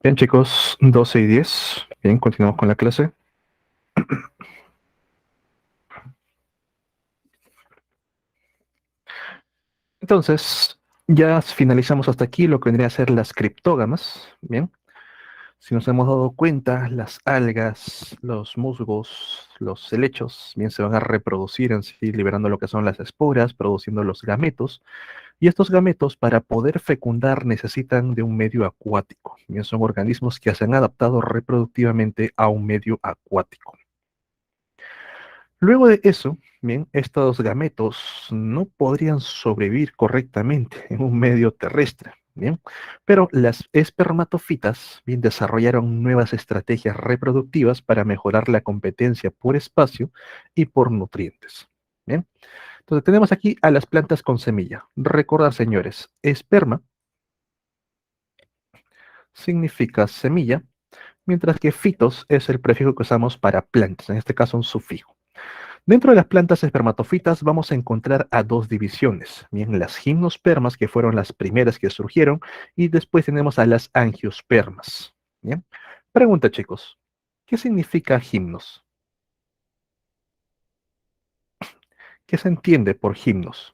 Bien, chicos, 12 y 10. Bien, continuamos con la clase. Entonces, ya finalizamos hasta aquí lo que vendría a ser las criptógamas. Bien, si nos hemos dado cuenta, las algas, los musgos, los helechos, bien, se van a reproducir en sí, liberando lo que son las esporas, produciendo los gametos. Y estos gametos, para poder fecundar, necesitan de un medio acuático. Bien, son organismos que se han adaptado reproductivamente a un medio acuático. Luego de eso, bien, estos gametos no podrían sobrevivir correctamente en un medio terrestre, bien, pero las espermatofitas, bien, desarrollaron nuevas estrategias reproductivas para mejorar la competencia por espacio y por nutrientes, bien. Entonces tenemos aquí a las plantas con semilla. Recordad, señores, esperma significa semilla, mientras que fitos es el prefijo que usamos para plantas, en este caso un sufijo. Dentro de las plantas espermatofitas vamos a encontrar a dos divisiones, bien, las gimnospermas, que fueron las primeras que surgieron, y después tenemos a las angiospermas. Bien. Pregunta, chicos, ¿qué significa gimnos? ¿Qué se entiende por gimnos?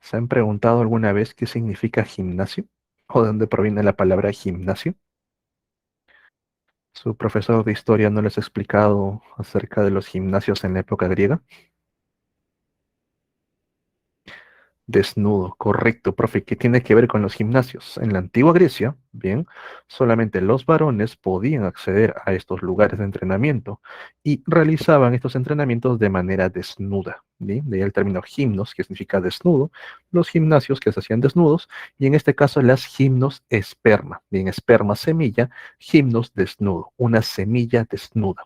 ¿Se han preguntado alguna vez qué significa gimnasio? ¿O de dónde proviene la palabra gimnasio? ¿Su profesor de historia no les ha explicado acerca de los gimnasios en la época griega? Desnudo, correcto, profe. ¿Qué tiene que ver con los gimnasios? En la antigua Grecia, bien, solamente los varones podían acceder a estos lugares de entrenamiento y realizaban estos entrenamientos de manera desnuda. ¿Bien? De ahí el término gimnos, que significa desnudo, los gimnasios que se hacían desnudos, y en este caso las gimnos esperma. Bien, esperma semilla, gimnos desnudo, una semilla desnuda.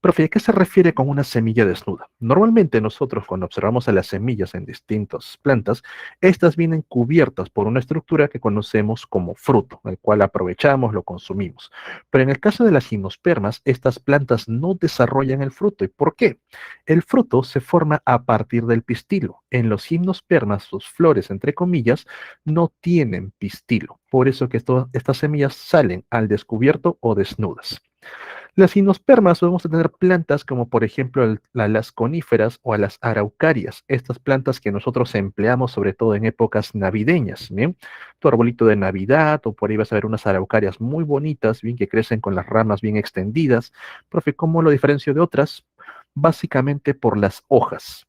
Profe, ¿a qué se refiere con una semilla desnuda? Normalmente nosotros cuando observamos a las semillas en distintas plantas, estas vienen cubiertas por una estructura que conocemos como fruto, el cual aprovechamos, lo consumimos. Pero en el caso de las gimnospermas, estas plantas no desarrollan el fruto. ¿Y por qué? El fruto se forma a partir del pistilo. En los gimnospermas, sus flores, entre comillas, no tienen pistilo. Por eso que estas semillas salen al descubierto o desnudas. Las gimnospermas vamos a tener plantas como por ejemplo las coníferas o a las araucarias, estas plantas que nosotros empleamos sobre todo en épocas navideñas, ¿bien? Tu arbolito de Navidad o por ahí vas a ver unas araucarias muy bonitas, bien, que crecen con las ramas bien extendidas. Profe, ¿cómo lo diferencio de otras? Básicamente por las hojas.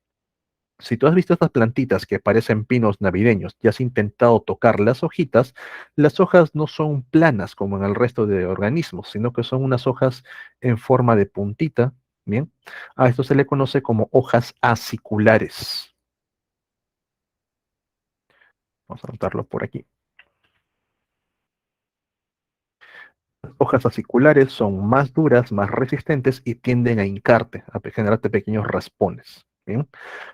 Si tú has visto estas plantitas que parecen pinos navideños y has intentado tocar las hojas no son planas como en el resto de organismos, sino que son unas hojas en forma de puntita, ¿bien? A esto se le conoce como hojas aciculares. Vamos a anotarlo por aquí. Las hojas aciculares son más duras, más resistentes y tienden a hincarte, a generarte pequeños raspones, ¿bien?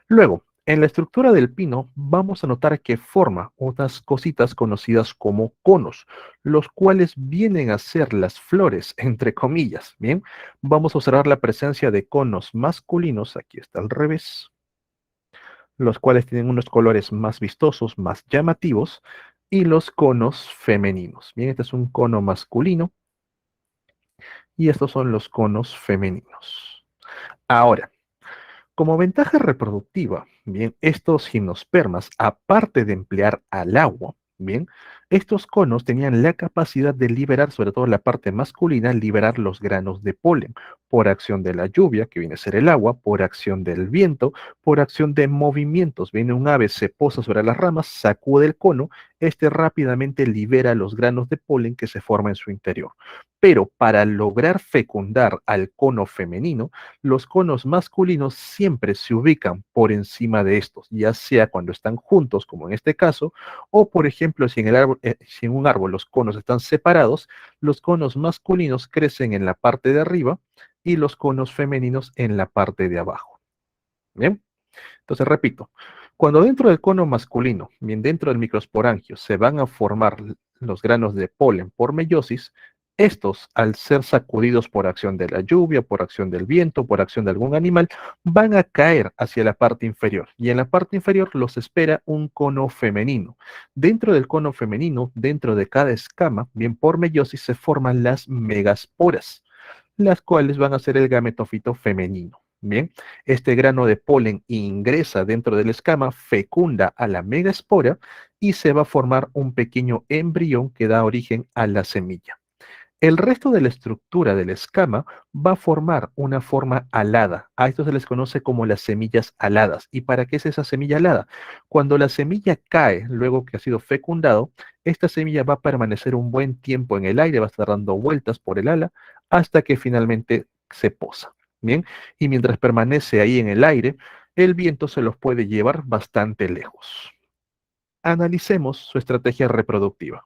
Luego, en la estructura del pino vamos a notar que forma unas cositas conocidas como conos, los cuales vienen a ser las flores, entre comillas, ¿bien? Vamos a observar la presencia de conos masculinos, aquí está al revés, los cuales tienen unos colores más vistosos, más llamativos, y los conos femeninos. Bien, este es un cono masculino y estos son los conos femeninos. Ahora, como ventaja reproductiva, bien, estos gimnospermas, aparte de emplear al agua, bien, estos conos tenían la capacidad de liberar, sobre todo la parte masculina, liberar los granos de polen por acción de la lluvia, que viene a ser el agua, por acción del viento, por acción de movimientos. Viene un ave, se posa sobre las ramas, sacude el cono, este rápidamente libera los granos de polen que se forman en su interior. Pero para lograr fecundar al cono femenino, los conos masculinos siempre se ubican por encima de estos, ya sea cuando están juntos, como en este caso, o por ejemplo, si en un árbol los conos están separados, los conos masculinos crecen en la parte de arriba y los conos femeninos en la parte de abajo. Bien, entonces repito, cuando dentro del cono masculino, bien dentro del microsporangio, se van a formar los granos de polen por meiosis, Estos, al ser sacudidos por acción de la lluvia, por acción del viento, por acción de algún animal, van a caer hacia la parte inferior. Y en la parte inferior los espera un cono femenino. Dentro del cono femenino, dentro de cada escama, bien por meiosis, se forman las megasporas, las cuales van a ser el gametofito femenino. Bien, este grano de polen ingresa dentro de la escama, fecunda a la megaspora y se va a formar un pequeño embrión que da origen a la semilla. El resto de la estructura de la escama va a formar una forma alada. A esto se les conoce como las semillas aladas. ¿Y para qué es esa semilla alada? Cuando la semilla cae, luego que ha sido fecundado, esta semilla va a permanecer un buen tiempo en el aire, va a estar dando vueltas por el ala hasta que finalmente se posa. Bien, y mientras permanece ahí en el aire, el viento se los puede llevar bastante lejos. Analicemos su estrategia reproductiva.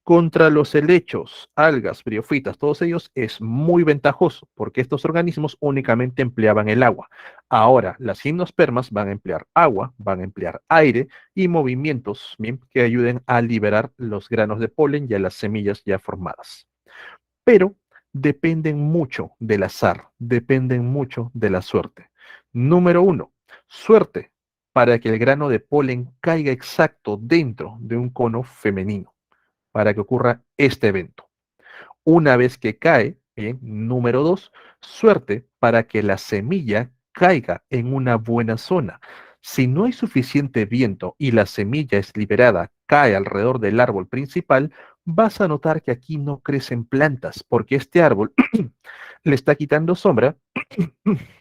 Contra los helechos, algas, briofitas, todos ellos es muy ventajoso porque estos organismos únicamente empleaban el agua. Ahora, las gimnospermas van a emplear agua, van a emplear aire y movimientos, bien, que ayuden a liberar los granos de polen y a las semillas ya formadas. Pero dependen mucho del azar, dependen mucho de la suerte. Número uno, suerte para que el grano de polen caiga exacto dentro de un cono femenino para que ocurra este evento. Una vez que cae, bien, número dos, suerte para que la semilla caiga en una buena zona. Si no hay suficiente viento y la semilla es liberada, cae alrededor del árbol principal, vas a notar que aquí no crecen plantas, porque este árbol le está quitando sombra,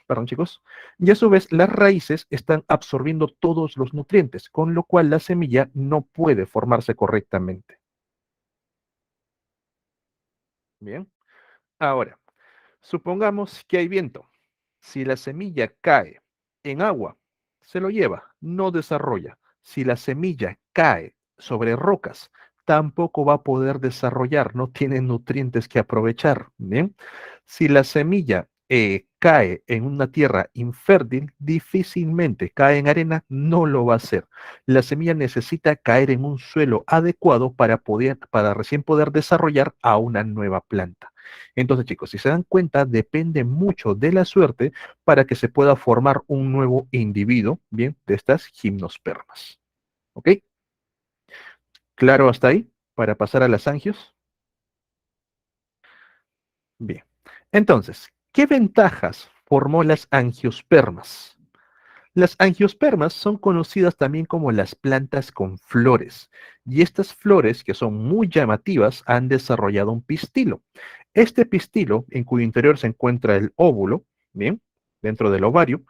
perdón chicos, y a su vez las raíces están absorbiendo todos los nutrientes, con lo cual la semilla no puede formarse correctamente. Bien. Ahora, supongamos que hay viento. Si la semilla cae en agua, se lo lleva, no desarrolla. Si la semilla cae sobre rocas, tampoco va a poder desarrollar, no tiene nutrientes que aprovechar. Bien, si la semilla cae en una tierra infértil, difícilmente cae en arena, no lo va a hacer. La semilla necesita caer en un suelo adecuado para recién poder desarrollar a una nueva planta. Entonces, chicos, si se dan cuenta, depende mucho de la suerte para que se pueda formar un nuevo individuo, bien, de estas gimnospermas. ¿Ok? ¿Claro hasta ahí? Para pasar a las angios. Bien. Entonces, ¿qué ventajas formó las angiospermas? Las angiospermas son conocidas también como las plantas con flores, y estas flores, que son muy llamativas, han desarrollado un pistilo. Este pistilo, en cuyo interior se encuentra el óvulo, bien, dentro del ovario,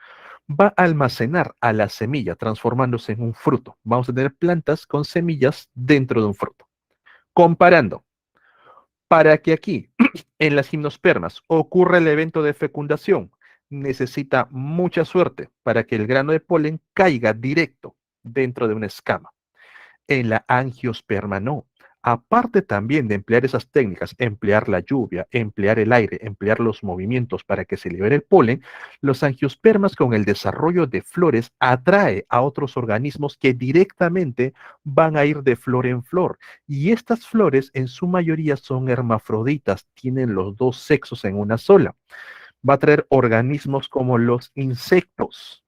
va a almacenar a la semilla, transformándose en un fruto. Vamos a tener plantas con semillas dentro de un fruto. Comparando, para que aquí, en las gimnospermas, ocurra el evento de fecundación, necesita mucha suerte para que el grano de polen caiga directo dentro de una escama. En la angiosperma no. Aparte también de emplear esas técnicas, emplear la lluvia, emplear el aire, emplear los movimientos para que se libere el polen, los angiospermas con el desarrollo de flores atrae a otros organismos que directamente van a ir de flor en flor. Y estas flores en su mayoría son hermafroditas, tienen los dos sexos en una sola. Va a traer organismos como los insectos,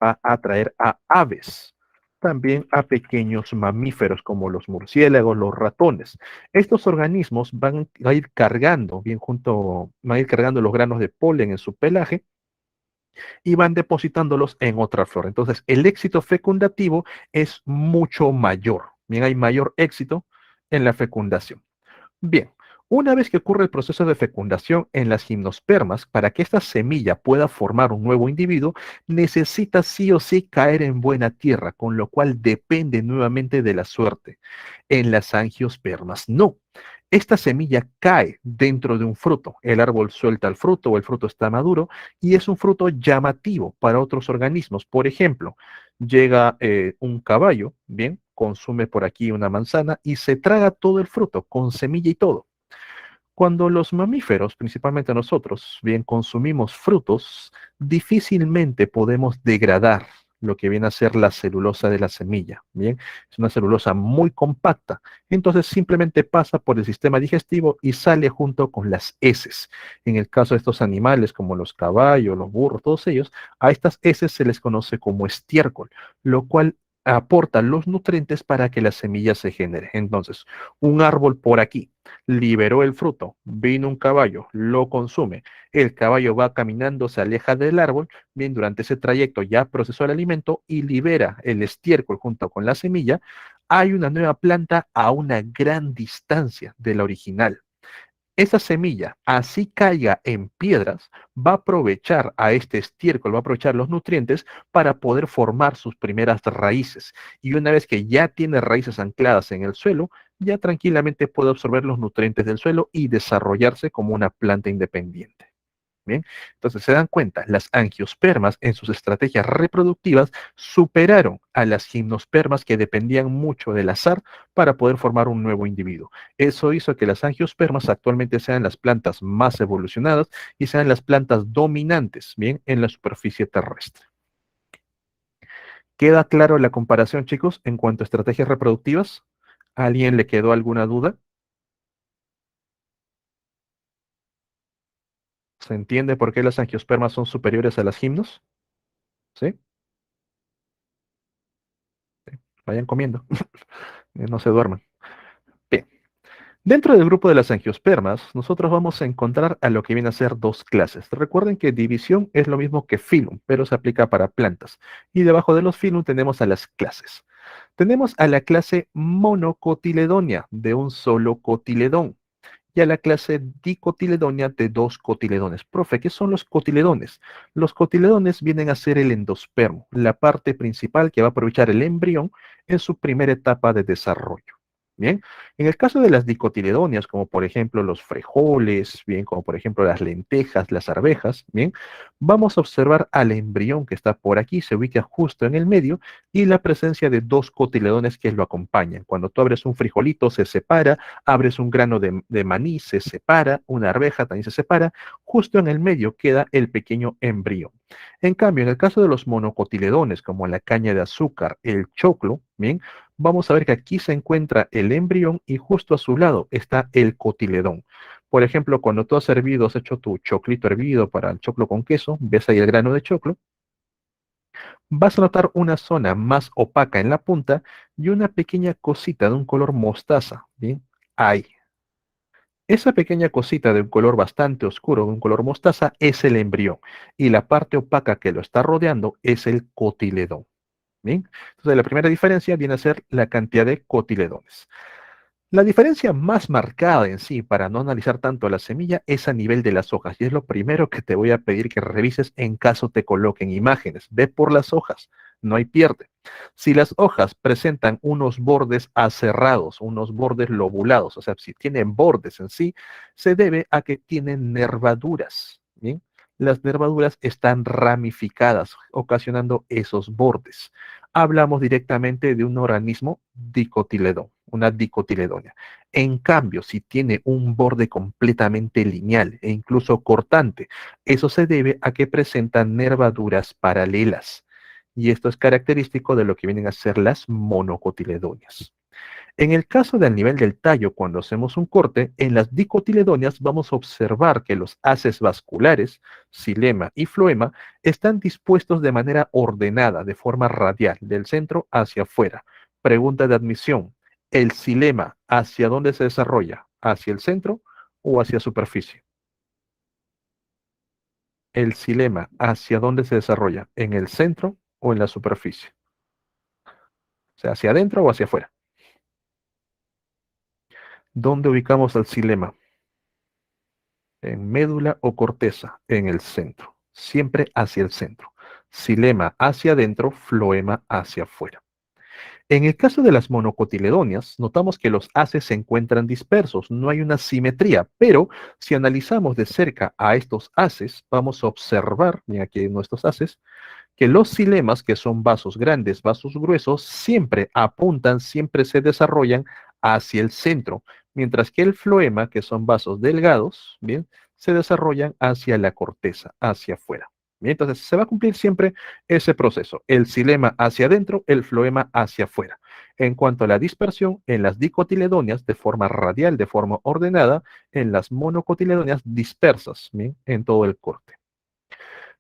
va a atraer a aves, también a pequeños mamíferos como los murciélagos, los ratones. Estos organismos van a ir cargando, van a ir cargando los granos de polen en su pelaje y van depositándolos en otra flor. Entonces, el éxito fecundativo es mucho mayor. Bien, hay mayor éxito en la fecundación. Bien, una vez que ocurre el proceso de fecundación en las gimnospermas, para que esta semilla pueda formar un nuevo individuo, necesita sí o sí caer en buena tierra, con lo cual depende nuevamente de la suerte. En las angiospermas no. Esta semilla cae dentro de un fruto. El árbol suelta el fruto o el fruto está maduro y es un fruto llamativo para otros organismos. Por ejemplo, llega un caballo, bien, consume por aquí una manzana y se traga todo el fruto, con semilla y todo. Cuando los mamíferos, principalmente nosotros, bien consumimos frutos, difícilmente podemos degradar lo que viene a ser la celulosa de la semilla, ¿bien? Es una celulosa muy compacta, entonces simplemente pasa por el sistema digestivo y sale junto con las heces. En el caso de estos animales, como los caballos, los burros, todos ellos, a estas heces se les conoce como estiércol, lo cual aporta los nutrientes para que la semilla se genere. Entonces, un árbol por aquí liberó el fruto, vino un caballo, lo consume, el caballo va caminando, se aleja del árbol, bien, durante ese trayecto ya procesó el alimento y libera el estiércol junto con la semilla, hay una nueva planta a una gran distancia de la original. Esa semilla, así caiga en piedras, va a aprovechar a este estiércol, va a aprovechar los nutrientes para poder formar sus primeras raíces. Y una vez que ya tiene raíces ancladas en el suelo, ya tranquilamente puede absorber los nutrientes del suelo y desarrollarse como una planta independiente. Bien, entonces se dan cuenta, las angiospermas en sus estrategias reproductivas superaron a las gimnospermas que dependían mucho del azar para poder formar un nuevo individuo. Eso hizo que las angiospermas actualmente sean las plantas más evolucionadas y sean las plantas dominantes, bien, en la superficie terrestre. ¿Queda claro la comparación, chicos, en cuanto a estrategias reproductivas? ¿A alguien le quedó alguna duda? ¿Se entiende por qué las angiospermas son superiores a las gimnos? ¿Sí? Vayan comiendo, no se duerman. Bien. Dentro del grupo de las angiospermas, nosotros vamos a encontrar a lo que viene a ser dos clases. Recuerden que división es lo mismo que filum, pero se aplica para plantas. Y debajo de los filum tenemos a las clases. Tenemos a la clase monocotiledonia, de un solo cotiledón, y a la clase dicotiledonia de dos cotiledones. Profe, ¿qué son los cotiledones? Los cotiledones vienen a ser el endospermo, la parte principal que va a aprovechar el embrión en su primera etapa de desarrollo. Bien, en el caso de las dicotiledonias, como por ejemplo los frijoles, bien, como por ejemplo las lentejas, las arvejas, bien, vamos a observar al embrión que está por aquí, se ubica justo en el medio, y la presencia de dos cotiledones que lo acompañan. Cuando tú abres un frijolito, se separa, abres un grano de maní, se separa, una arveja también se separa, justo en el medio queda el pequeño embrión. En cambio, en el caso de los monocotiledones, como la caña de azúcar, el choclo, bien, vamos a ver que aquí se encuentra el embrión y justo a su lado está el cotiledón. Por ejemplo, cuando tú has hervido, has hecho tu choclito hervido para el choclo con queso, ves ahí el grano de choclo, vas a notar una zona más opaca en la punta y una pequeña cosita de un color mostaza, ¿bien? Ahí. Esa pequeña cosita de un color bastante oscuro, de un color mostaza, es el embrión. Y la parte opaca que lo está rodeando es el cotiledón. ¿Bien? Entonces, la primera diferencia viene a ser la cantidad de cotiledones. La diferencia más marcada en sí, para no analizar tanto la semilla, es a nivel de las hojas. Y es lo primero que te voy a pedir que revises en caso te coloquen imágenes. Ve por las hojas, no hay pierde. Si las hojas presentan unos bordes aserrados, unos bordes lobulados, o sea, si tienen bordes en sí, se debe a que tienen nervaduras. ¿Bien? Las nervaduras están ramificadas, ocasionando esos bordes. Hablamos directamente de un organismo dicotiledón, una dicotiledonia. En cambio, si tiene un borde completamente lineal e incluso cortante, eso se debe a que presenta nervaduras paralelas. Y esto es característico de lo que vienen a ser las monocotiledonias. En el caso del nivel del tallo, cuando hacemos un corte, en las dicotiledonias vamos a observar que los haces vasculares, xilema y floema, están dispuestos de manera ordenada, de forma radial, del centro hacia afuera. Pregunta de admisión. ¿El xilema hacia dónde se desarrolla? ¿Hacia el centro o hacia superficie? ¿El xilema hacia dónde se desarrolla? ¿En el centro o en la superficie? O sea, hacia adentro o hacia afuera. ¿Dónde ubicamos al xilema? En médula o corteza, en el centro, siempre hacia el centro. Xilema hacia adentro, floema hacia afuera. En el caso de las monocotiledonias, notamos que los haces se encuentran dispersos, no hay una simetría, pero si analizamos de cerca a estos haces, vamos a observar, mira aquí nuestros haces, que los xilemas, que son vasos grandes, vasos gruesos, siempre apuntan, siempre se desarrollan hacia el centro, mientras que el floema, que son vasos delgados, bien, se desarrollan hacia la corteza, hacia afuera. Bien, entonces se va a cumplir siempre ese proceso, el xilema hacia adentro, el floema hacia afuera. En cuanto a la dispersión, en las dicotiledonias de forma radial, de forma ordenada, en las monocotiledonias dispersas, ¿bien? En todo el corte.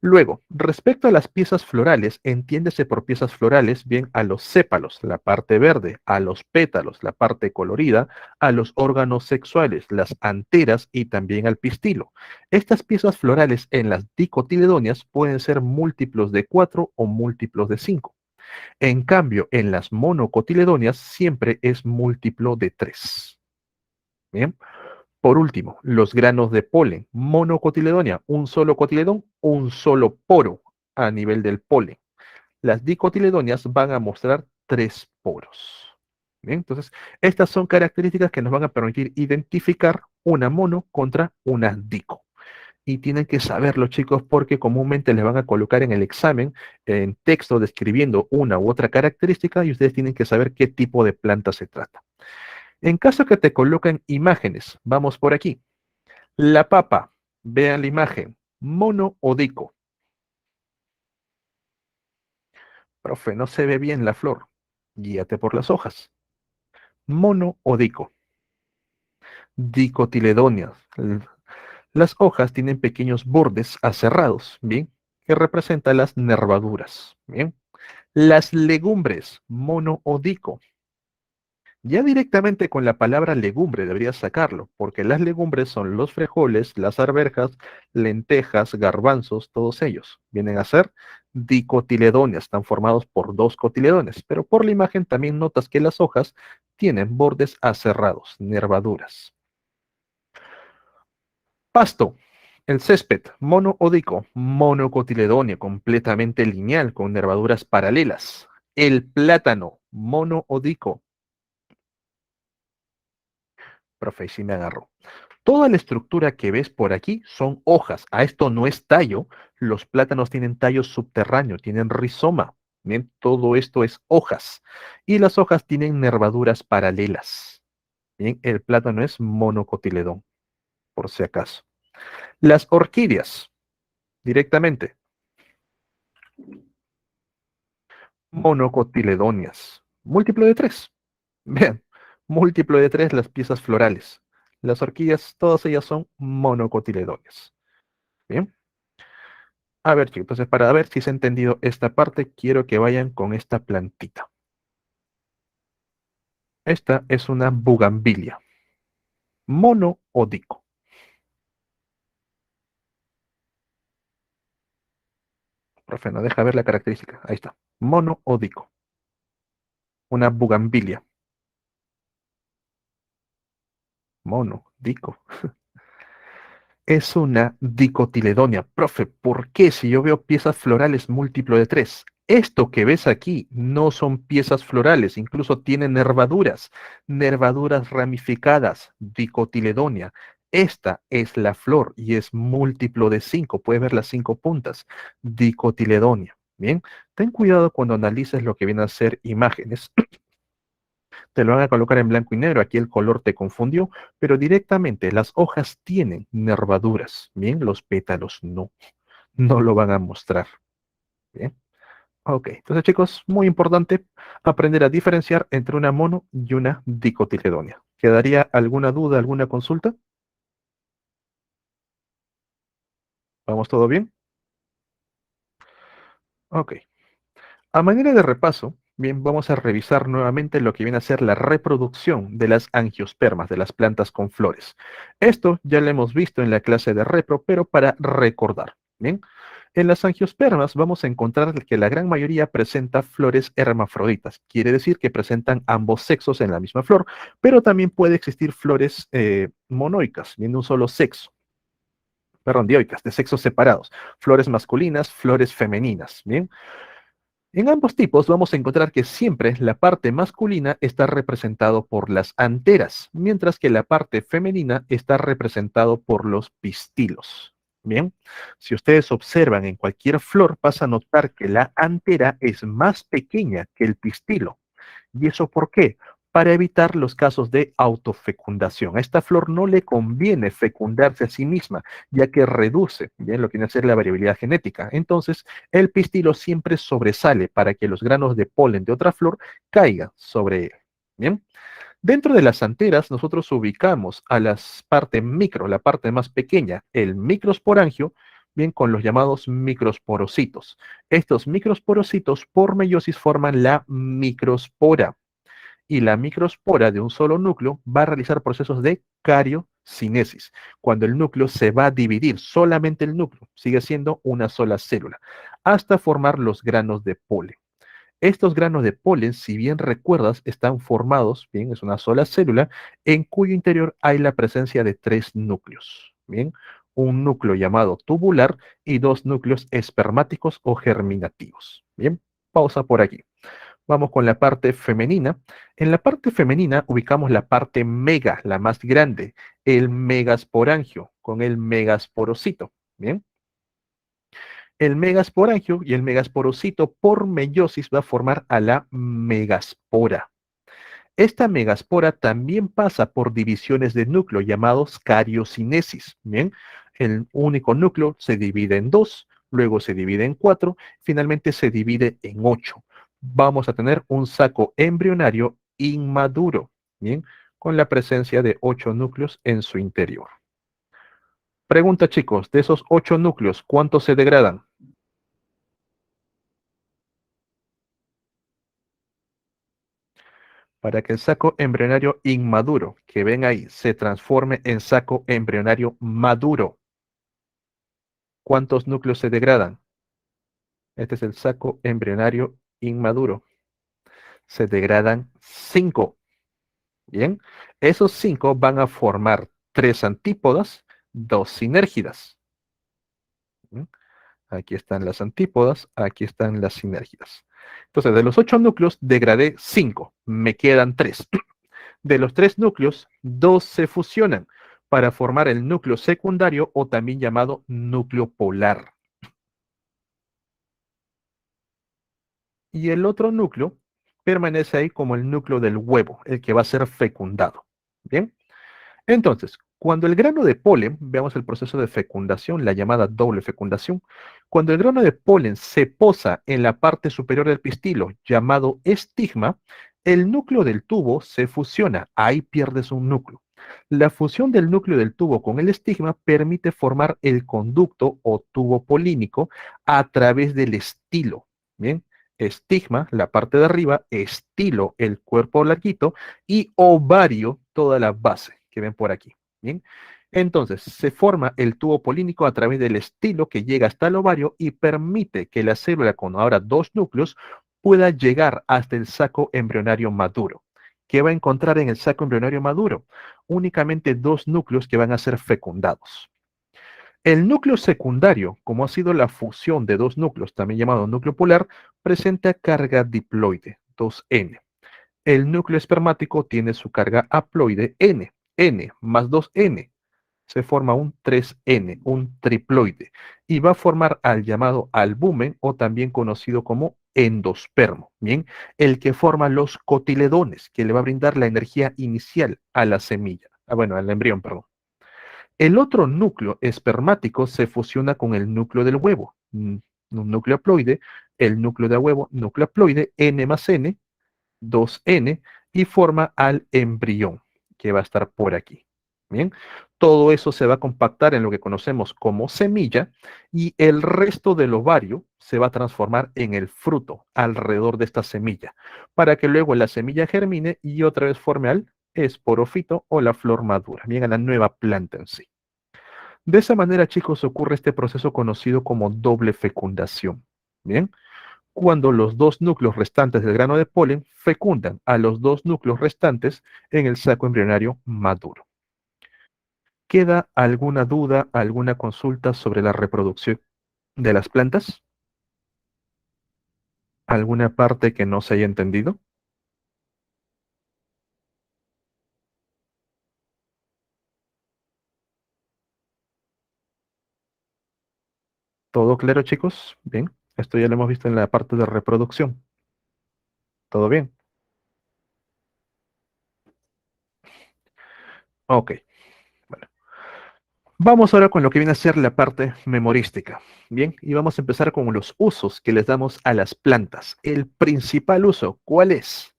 Luego, respecto a las piezas florales, entiéndese por piezas florales bien a los sépalos, la parte verde, a los pétalos, la parte colorida, a los órganos sexuales, las anteras y también al pistilo. Estas piezas florales en las dicotiledonias pueden ser múltiplos de 4 o múltiplos de 5. En cambio, en las monocotiledonias siempre es múltiplo de 3. Bien. Por último, los granos de polen, monocotiledonia, un solo cotiledón, un solo poro a nivel del polen. Las dicotiledonias van a mostrar 3 poros. Bien, entonces, estas son características que nos van a permitir identificar una mono contra una dico. Y tienen que saberlo, chicos, porque comúnmente les van a colocar en el examen en texto describiendo una u otra característica y ustedes tienen que saber qué tipo de planta se trata. En caso que te coloquen imágenes, vamos por aquí. La papa, vean la imagen, mono o dico. Profe, no se ve bien la flor. Guíate por las hojas. Mono o dico. Dicotiledonias. Las hojas tienen pequeños bordes aserrados, ¿bien? Que representan las nervaduras, ¿bien? Las legumbres, mono o dico. Ya directamente con la palabra legumbre deberías sacarlo, porque las legumbres son los frijoles, las arvejas, lentejas, garbanzos, todos ellos. Vienen a ser dicotiledonias, están formados por dos cotiledones, pero por la imagen también notas que las hojas tienen bordes aserrados, nervaduras. Pasto, el césped, mono o dico, monocotiledonia, completamente lineal, con nervaduras paralelas. El plátano, mono o dico, profe, y sí me agarró. Toda la estructura que ves por aquí son hojas. A esto no es tallo. Los plátanos tienen tallo subterráneo, tienen rizoma. Bien, todo esto es hojas. Y las hojas tienen nervaduras paralelas. Bien, el plátano es monocotiledón, por si acaso. Las orquídeas, directamente, monocotiledonias. Múltiplo de 3. Vean, múltiplo de 3 las piezas florales. Las orquídeas, todas ellas son monocotiledonias. Bien. A ver, chicos, entonces para ver si se ha entendido esta parte, quiero que vayan con esta plantita. Esta es una bugambilia, mono o dico. Profe, no deja ver la característica. Ahí está. Mono o dico. Una bugambilia. Mono, dico. Es una dicotiledonia. Profe, ¿por qué si yo veo piezas florales múltiplo de 3? Esto que ves aquí no son piezas florales, incluso tienen nervaduras, nervaduras ramificadas, dicotiledonia. Esta es la flor y es múltiplo de 5. Puedes ver las 5 puntas, dicotiledonia. Bien, ten cuidado cuando analices lo que vienen a ser imágenes. Te lo van a colocar en blanco y negro, aquí el color te confundió, pero directamente las hojas tienen nervaduras, bien, los pétalos no, no lo van a mostrar, bien. Ok, entonces chicos, muy importante aprender a diferenciar entre una mono y una dicotiledonia. ¿Quedaría alguna duda, alguna consulta? ¿Vamos todo bien? Ok. A manera de repaso, bien, vamos a revisar nuevamente lo que viene a ser la reproducción de las angiospermas, de las plantas con flores. Esto ya lo hemos visto en la clase de repro, pero para recordar, bien. En las angiospermas vamos a encontrar que la gran mayoría presenta flores hermafroditas, quiere decir que presentan ambos sexos en la misma flor, pero también puede existir flores monoicas, bien de un solo sexo, perdón, dioicas, de sexos separados, flores masculinas, flores femeninas, bien. En ambos tipos vamos a encontrar que siempre la parte masculina está representado por las anteras, mientras que la parte femenina está representado por los pistilos. Bien, si ustedes observan en cualquier flor, vas a notar que la antera es más pequeña que el pistilo. ¿Y eso por qué? para evitar los casos de autofecundación. A esta flor no le conviene fecundarse a sí misma, ya que reduce, bien, lo que viene a ser la variabilidad genética. Entonces, el pistilo siempre sobresale para que los granos de polen de otra flor caigan sobre él. Bien. Dentro de las anteras, nosotros ubicamos a la parte micro, la parte más pequeña, el microsporangio, bien con los llamados microsporocitos. Estos microsporocitos por meiosis forman la microspora y la microspora de un solo núcleo va a realizar procesos de cariocinesis, cuando el núcleo se va a dividir, solamente el núcleo sigue siendo una sola célula, hasta formar los granos de polen. Estos granos de polen, si bien recuerdas, están formados, bien, es una sola célula, en cuyo interior hay la presencia de tres núcleos, bien, un núcleo llamado tubular y dos núcleos espermáticos o germinativos. Bien, pausa por aquí. Vamos con la parte femenina. En la parte femenina ubicamos la parte mega, la más grande, el megasporangio con el megasporocito. Bien, el megasporangio y el megasporocito por meiosis va a formar a la megaspora. Esta megaspora también pasa por divisiones de núcleo llamados cariocinesis. Bien, el único núcleo se divide en dos, luego se divide en cuatro, finalmente se divide en ocho. Vamos a tener un saco embrionario inmaduro, bien, con la presencia de ocho núcleos en su interior. Pregunta, chicos, de esos ocho núcleos, ¿cuántos se degradan? Para que el saco embrionario inmaduro que ven ahí se transforme en saco embrionario maduro, ¿cuántos núcleos se degradan? Este es el saco embrionario inmaduro. Se degradan 5. Bien, esos 5 van a formar 3 antípodas, 2 sinérgidas. ¿Mm? Aquí están las antípodas, aquí están las sinérgidas. Entonces, de los 8 núcleos, degradé 5. Me quedan 3. De los 3 núcleos, 2 se fusionan para formar el núcleo secundario o también llamado núcleo polar. Y el otro núcleo permanece ahí como el núcleo del huevo, el que va a ser fecundado. Bien, entonces, cuando el grano de polen, veamos el proceso de fecundación, la llamada doble fecundación, cuando el grano de polen se posa en la parte superior del pistilo, llamado estigma, el núcleo del tubo se fusiona, ahí pierdes un núcleo. La fusión del núcleo del tubo con el estigma permite formar el conducto o tubo polínico a través del estilo. Bien, estigma, la parte de arriba, estilo, el cuerpo larguito, y ovario, toda la base que ven por aquí. Bien, entonces se forma el tubo polínico a través del estilo que llega hasta el ovario y permite que la célula con ahora dos núcleos pueda llegar hasta el saco embrionario maduro. ¿Qué va a encontrar en el saco embrionario maduro? Únicamente dos núcleos que van a ser fecundados. El núcleo secundario, como ha sido la fusión de dos núcleos, también llamado núcleo polar, presenta carga diploide, 2N. El núcleo espermático tiene su carga haploide N, N más 2N. Se forma un 3N, un triploide, y va a formar al llamado albumen o también conocido como endospermo, ¿bien? El que forma los cotiledones, que le va a brindar la energía inicial a la semilla, bueno, al embrión, perdón. El otro núcleo espermático se fusiona con el núcleo del huevo, un núcleo haploide, el núcleo del huevo, núcleo haploide, N más N, 2N, y forma al embrión, que va a estar por aquí. Bien, todo eso se va a compactar en lo que conocemos como semilla y el resto del ovario se va a transformar en el fruto alrededor de esta semilla, para que luego la semilla germine y otra vez forme al esporofito o la flor madura, bien, a la nueva planta en sí. De esa manera, chicos, ocurre este proceso conocido como doble fecundación. Bien, cuando los dos núcleos restantes del grano de polen fecundan a los dos núcleos restantes en el saco embrionario maduro. ¿Queda alguna duda, alguna consulta sobre la reproducción de las plantas? ¿Alguna parte que no se haya entendido? ¿Todo claro, chicos? Bien, esto ya lo hemos visto en la parte de reproducción. ¿Todo bien? Ok, bueno. Vamos ahora con lo que viene a ser la parte memorística. Bien, y vamos a empezar con los usos que les damos a las plantas. El principal uso, ¿cuál es?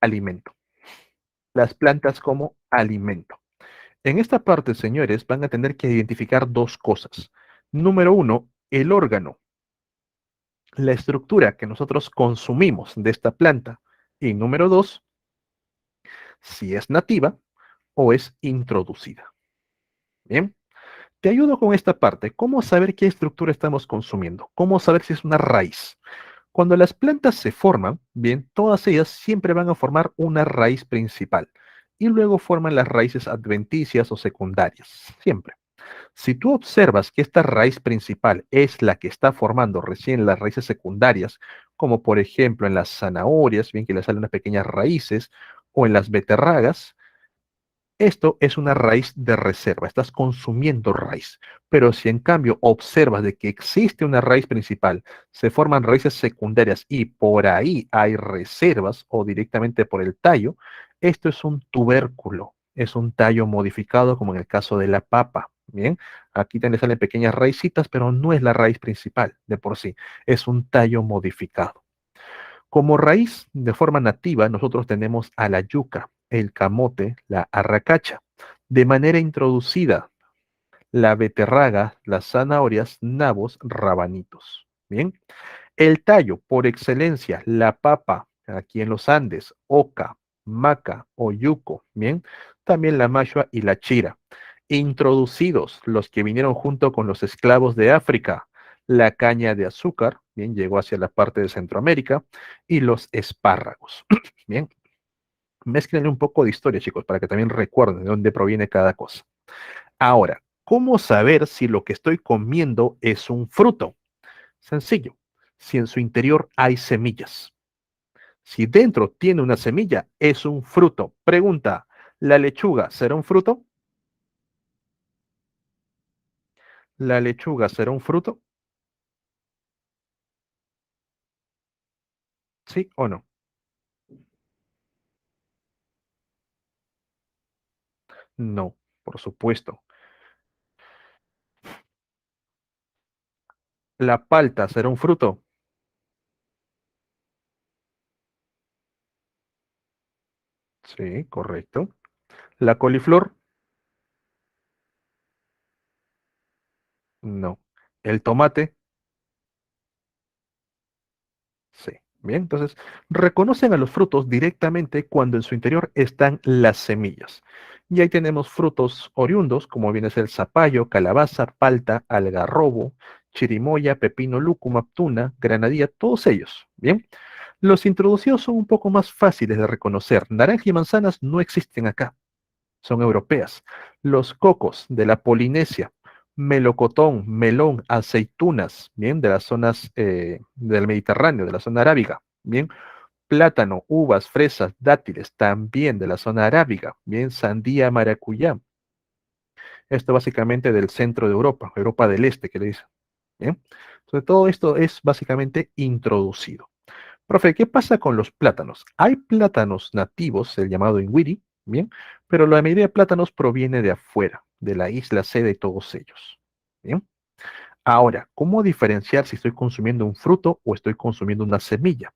Alimento. Las plantas como alimento. En esta parte, señores, van a tener que identificar dos cosas. Número uno, el órgano, la estructura que nosotros consumimos de esta planta. Y número dos, si es nativa o es introducida. Bien, te ayudo con esta parte. ¿Cómo saber qué estructura estamos consumiendo? ¿Cómo saber si es una raíz? Cuando las plantas se forman, bien, todas ellas siempre van a formar una raíz principal y luego forman las raíces adventicias o secundarias, siempre. Si tú observas que esta raíz principal es la que está formando recién las raíces secundarias, como por ejemplo en las zanahorias, bien que le salen unas pequeñas raíces, o en las beterragas, esto es una raíz de reserva, estás consumiendo raíz. Pero si en cambio observas de que existe una raíz principal, se forman raíces secundarias y por ahí hay reservas o directamente por el tallo, esto es un tubérculo, es un tallo modificado como en el caso de la papa. Bien, aquí también salen pequeñas raicitas, pero no es la raíz principal de por sí, es un tallo modificado. Como raíz de forma nativa, nosotros tenemos a la yuca, el camote, la arracacha. De manera introducida, la beterraga, las zanahorias, nabos, rabanitos. Bien. El tallo, por excelencia, la papa, aquí en los Andes, oca, maca o yuco. Bien. También la machua y la chira. Introducidos los que vinieron junto con los esclavos de África, la caña de azúcar, bien, llegó hacia la parte de Centroamérica, y los espárragos. Bien, mezclen un poco de historia, chicos, para que también recuerden de dónde proviene cada cosa. Ahora, ¿cómo saber si lo que estoy comiendo es un fruto? Sencillo, si en su interior hay semillas. Si dentro tiene una semilla, es un fruto. Pregunta, ¿la lechuga será un fruto? ¿La lechuga será un fruto? ¿Sí o no? No, por supuesto. ¿La palta será un fruto? Sí, correcto. ¿La coliflor? No. ¿El tomate? Sí. Bien, entonces reconocen a los frutos directamente cuando en su interior están las semillas. Y ahí tenemos frutos oriundos, como viene a ser el zapallo, calabaza, palta, algarrobo, chirimoya, pepino, lúcuma, tuna, granadilla, todos ellos. Bien, los introducidos son un poco más fáciles de reconocer. Naranja y manzanas no existen acá, son europeas. Los cocos de la Polinesia, melocotón, melón, aceitunas, bien, de las zonas del Mediterráneo, de la zona arábiga, bien, plátano, uvas, fresas, dátiles, también de la zona arábiga, bien, sandía, maracuyá. Esto básicamente del centro de Europa, Europa del Este, que le dicen. Bien, entonces todo esto es básicamente introducido. Profe, ¿qué pasa con los plátanos? Hay plátanos nativos, el llamado ingwiri, bien, pero la mayoría de plátanos proviene de afuera, de la isla C de todos ellos. Bien. Ahora, ¿cómo diferenciar si estoy consumiendo un fruto o estoy consumiendo una semilla?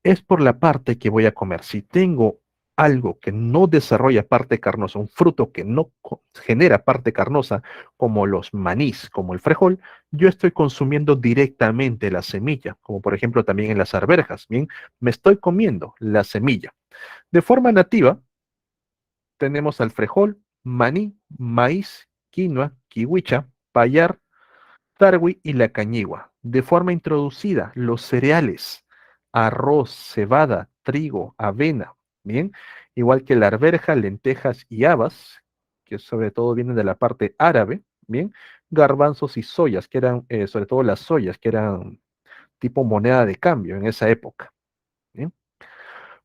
Es por la parte que voy a comer. Si tengo algo que no desarrolla parte carnosa, un fruto que no genera parte carnosa, como los manís, como el frejol, yo estoy consumiendo directamente la semilla, como por ejemplo también en las arvejas, ¿bien? Me estoy comiendo la semilla. De forma nativa, tenemos al frejol, maní, maíz, quinoa, kiwicha, payar, tarwi y la cañigua. De forma introducida, los cereales, arroz, cebada, trigo, avena, ¿bien? Igual que la arveja, lentejas y habas, que sobre todo vienen de la parte árabe, ¿bien? Garbanzos y soyas, que eran, sobre todo las soyas, que eran tipo moneda de cambio en esa época, ¿bien?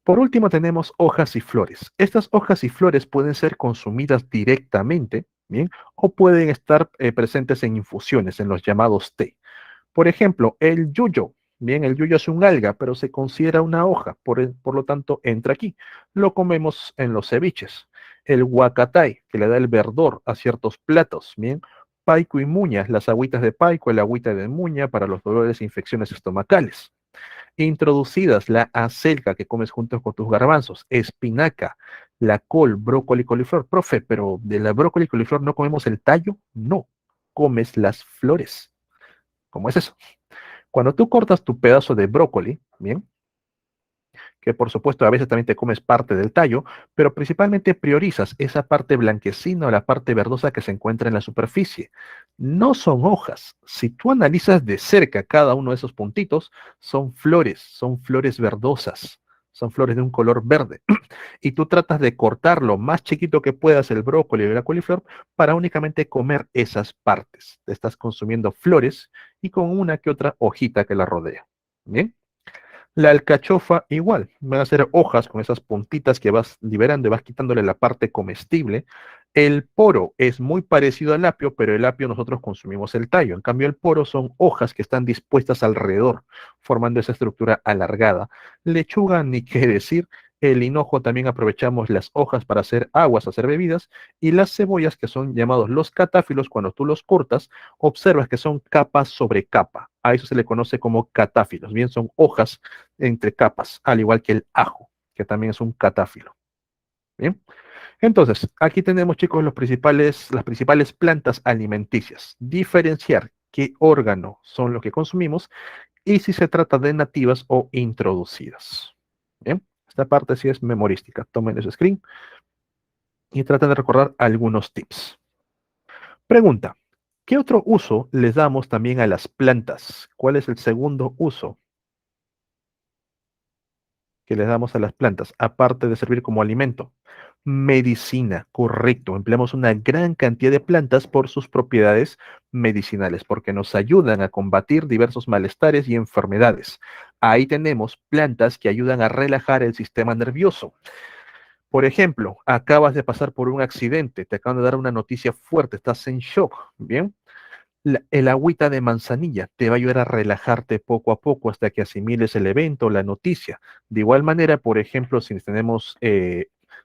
Por último tenemos hojas y flores. Estas hojas y flores pueden ser consumidas directamente, ¿bien? O pueden estar presentes en infusiones, en los llamados té. Por ejemplo, el yuyo. Bien, el yuyo es un alga, pero se considera una hoja, por lo tanto entra aquí. Lo comemos en los ceviches. El huacatay, que le da el verdor a ciertos platos. Bien, paico y muña, las agüitas de paico, el agüita de muña para los dolores e infecciones estomacales. Introducidas la acelga que comes junto con tus garbanzos, espinaca, la col, brócoli, coliflor. Profe, pero de la brócoli y coliflor no comemos el tallo, no, comes las flores. ¿Cómo es eso? Cuando tú cortas tu pedazo de brócoli, bien, que por supuesto a veces también te comes parte del tallo, pero principalmente priorizas esa parte blanquecina o la parte verdosa que se encuentra en la superficie. No son hojas. Si tú analizas de cerca cada uno de esos puntitos, son flores verdosas, son flores de un color verde. Y tú tratas de cortar lo más chiquito que puedas el brócoli y la coliflor para únicamente comer esas partes. Te estás consumiendo flores y con una que otra hojita que la rodea. Bien. La alcachofa igual, van a ser hojas con esas puntitas que vas liberando y vas quitándole la parte comestible. El poro es muy parecido al apio, pero el apio nosotros consumimos el tallo. En cambio, el poro son hojas que están dispuestas alrededor, formando esa estructura alargada. Lechuga, ni qué decir. El hinojo también aprovechamos las hojas para hacer aguas, hacer bebidas. Y las cebollas, que son llamados los catáfilos, cuando tú los cortas, observas que son capa sobre capa. A eso se le conoce como catáfilos. Bien, son hojas entre capas, al igual que el ajo, que también es un catáfilo. Bien. Entonces, aquí tenemos, chicos, las principales plantas alimenticias. Diferenciar qué órgano son los que consumimos y si se trata de nativas o introducidas. Bien. Esta parte sí es memorística. Tomen ese screen y traten de recordar algunos tips. Pregunta. ¿Qué otro uso les damos también a las plantas? ¿Cuál es el segundo uso que les damos a las plantas, aparte de servir como alimento? Medicina, correcto. Empleamos una gran cantidad de plantas por sus propiedades medicinales, porque nos ayudan a combatir diversos malestares y enfermedades. Ahí tenemos plantas que ayudan a relajar el sistema nervioso. Por ejemplo, acabas de pasar por un accidente, te acaban de dar una noticia fuerte, estás en shock, ¿bien? El agüita de manzanilla te va a ayudar a relajarte poco a poco hasta que asimiles el evento, la noticia. De igual manera, por ejemplo, si tenemos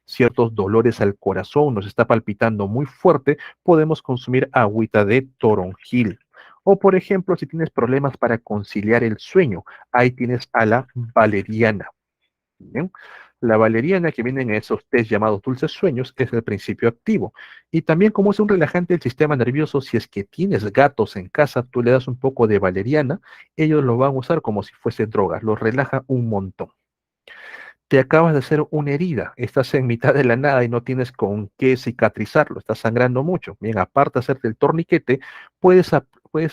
ciertos dolores al corazón, nos está palpitando muy fuerte, podemos consumir agüita de toronjil. O, por ejemplo, si tienes problemas para conciliar el sueño, ahí tienes a la valeriana. Bien. La valeriana que viene en esos test llamados dulces sueños es el principio activo. Y también como es un relajante del sistema nervioso, si es que tienes gatos en casa, tú le das un poco de valeriana, ellos lo van a usar como si fuese droga, los relaja un montón. Te acabas de hacer una herida, estás en mitad de la nada y no tienes con qué cicatrizarlo, estás sangrando mucho. Bien, aparte de hacerte el torniquete, puedes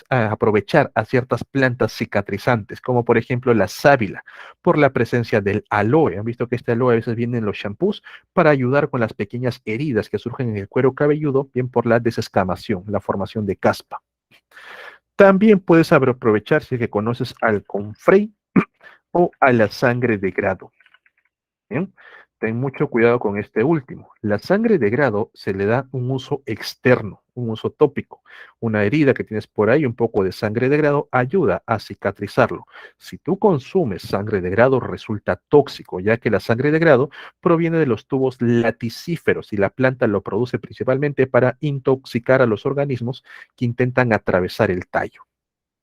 aprovechar a ciertas plantas cicatrizantes, como por ejemplo la sábila, por la presencia del aloe. Han visto que este aloe a veces viene en los shampoos para ayudar con las pequeñas heridas que surgen en el cuero cabelludo, bien por la desescamación, la formación de caspa. También puedes aprovechar si es que conoces al confrey o a la sangre de grado. Bien, ten mucho cuidado con este último. La sangre de grado se le da un uso externo, un uso tópico. Una herida que tienes por ahí, un poco de sangre de grado, ayuda a cicatrizarlo. Si tú consumes sangre de grado, resulta tóxico, ya que la sangre de grado proviene de los tubos laticíferos y la planta lo produce principalmente para intoxicar a los organismos que intentan atravesar el tallo.